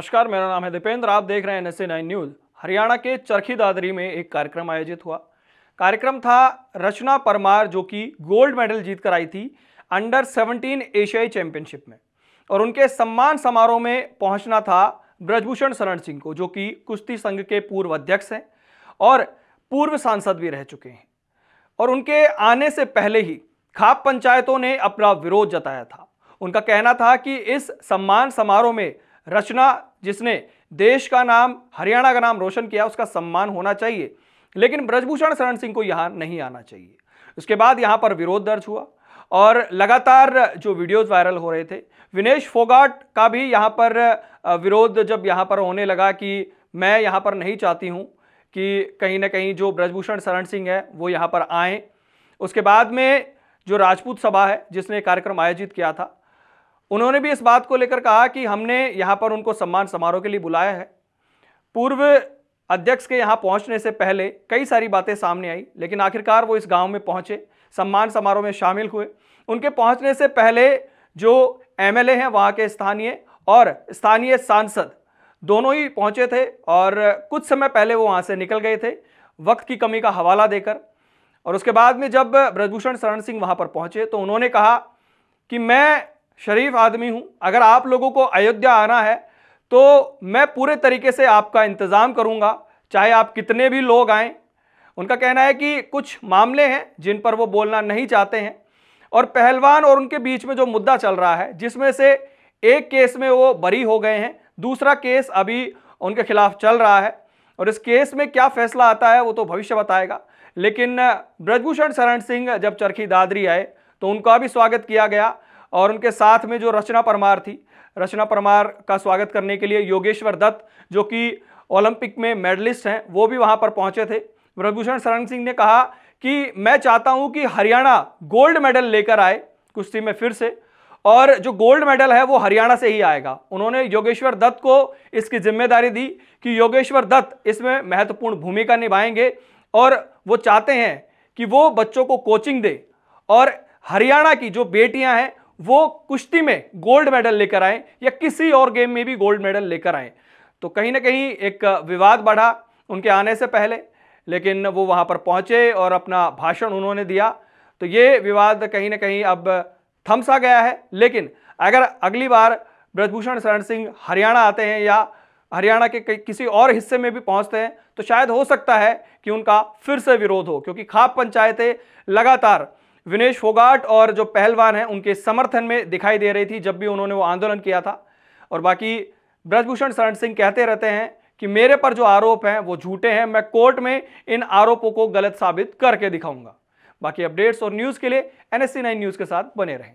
नमस्कार, मेरा नाम है दीपेंद्र। आप देख रहे हैं NSA9 न्यूज़। हरियाणा के चरखी दादरी में एक कार्यक्रम आयोजित हुआ। कार्यक्रम था रचना परमार, जो कि गोल्ड मेडल जीत कर आई थी अंडर 17 एशियाई चैंपियनशिप में, और उनके सम्मान समारोह में पहुंचना था ब्रजभूषण शरण सिंह को, जो कि कुश्ती संघ के पूर्व अध्यक्ष हैं और पूर्व सांसद भी रह चुके हैं। और उनके आने से पहले ही खाप पंचायतों ने अपना विरोध जताया था। उनका कहना था कि इस सम्मान समारोह में रचना, जिसने देश का नाम, हरियाणा का नाम रोशन किया, उसका सम्मान होना चाहिए, लेकिन ब्रजभूषण शरण सिंह को यहां नहीं आना चाहिए। उसके बाद यहां पर विरोध दर्ज हुआ और लगातार जो वीडियोस वायरल हो रहे थे, विनेश फोगाट का भी यहां पर विरोध जब यहां पर होने लगा कि मैं यहां पर नहीं चाहती हूं कि कहीं ना कहीं जो ब्रजभूषण शरण सिंह है वो यहां पर आए। उसके बाद में जो राजपूत सभा है जिसने कार्यक्रम आयोजित किया था, उन्होंने भी इस बात को लेकर कहा कि हमने यहां पर उनको सम्मान समारोह के लिए बुलाया है। पूर्व अध्यक्ष के यहां पहुंचने से पहले कई सारी बातें सामने आई, लेकिन आखिरकार वो इस गांव में पहुंचे, सम्मान समारोह में शामिल हुए। उनके पहुंचने से पहले जो MLA हैं वहां के स्थानीय और स्थानीय सांसद दोनों ही पहुंचे थे, और कुछ समय पहले वो वहां से निकल गए थे वक्त की कमी का हवाला देकर। और उसके बाद में जब ब्रजभूषण शरण सिंह वहां पर पहुंचे तो उन्होंने कहा कि मैं शरीफ आदमी हूं, अगर आप लोगों को अयोध्या आना है तो मैं पूरे तरीके से आपका इंतजाम करूंगा, चाहे आप कितने भी लोग आएं। उनका कहना है कि कुछ मामले हैं जिन पर वो बोलना नहीं चाहते हैं, और पहलवान और उनके बीच में जो मुद्दा चल रहा है, जिसमें से एक केस में वो बरी हो गए हैं, दूसरा केस अभी उनके खिलाफ चल रहा है, और इस केस में क्या फैसला आता है वो तो भविष्य बताएगा। लेकिन ब्रजभूषण शरण सिंह जब चरखी दादरी आए तो उनका भी स्वागत किया गया, और उनके साथ में जो रचना परमार थी, रचना परमार का स्वागत करने के लिए योगेश्वर दत्त, जो कि ओलंपिक में मेडलिस्ट हैं, वो भी वहां पर पहुंचे थे। ब्रजभूषण शरण सिंह ने कहा कि मैं चाहता हूं कि हरियाणा गोल्ड मेडल लेकर आए कुश्ती में फिर से, और जो गोल्ड मेडल है वो हरियाणा से ही आएगा। उन्होंने योगेश्वर दत्त को इसकी जिम्मेदारी दी कि योगेश्वर दत्त इसमें महत्वपूर्ण भूमिका निभाएंगे, और वो चाहते हैं कि वो बच्चों को कोचिंग दे और हरियाणा की जो बेटियां हैं वो कुश्ती में गोल्ड मेडल लेकर आए या किसी और गेम में भी गोल्ड मेडल लेकर आए। तो कहीं ना कहीं एक विवाद बढ़ा उनके आने से पहले, लेकिन वो वहां पर पहुंचे और अपना भाषण उन्होंने दिया, तो ये विवाद कहीं ना कहीं अब थम सा गया है। लेकिन अगर अगली बार ब्रजभूषण शरण सिंह हरियाणा आते हैं या हरियाणा के किसी और हिस्से में भी पहुंचते हैं तो शायद हो सकता है कि उनका फिर से विरोध हो, क्योंकि खाप पंचायतें लगातार विनेश फोगाट और जो पहलवान हैं उनके समर्थन में दिखाई दे रही थी जब भी उन्होंने वो आंदोलन किया था। और बाकी ब्रजभूषण शरण सिंह कहते रहते हैं कि मेरे पर जो आरोप हैं वो झूठे हैं, मैं कोर्ट में इन आरोपों को गलत साबित करके दिखाऊंगा। बाकी अपडेट्स और न्यूज़ के लिए NSA9 न्यूज़ के साथ बने रहें।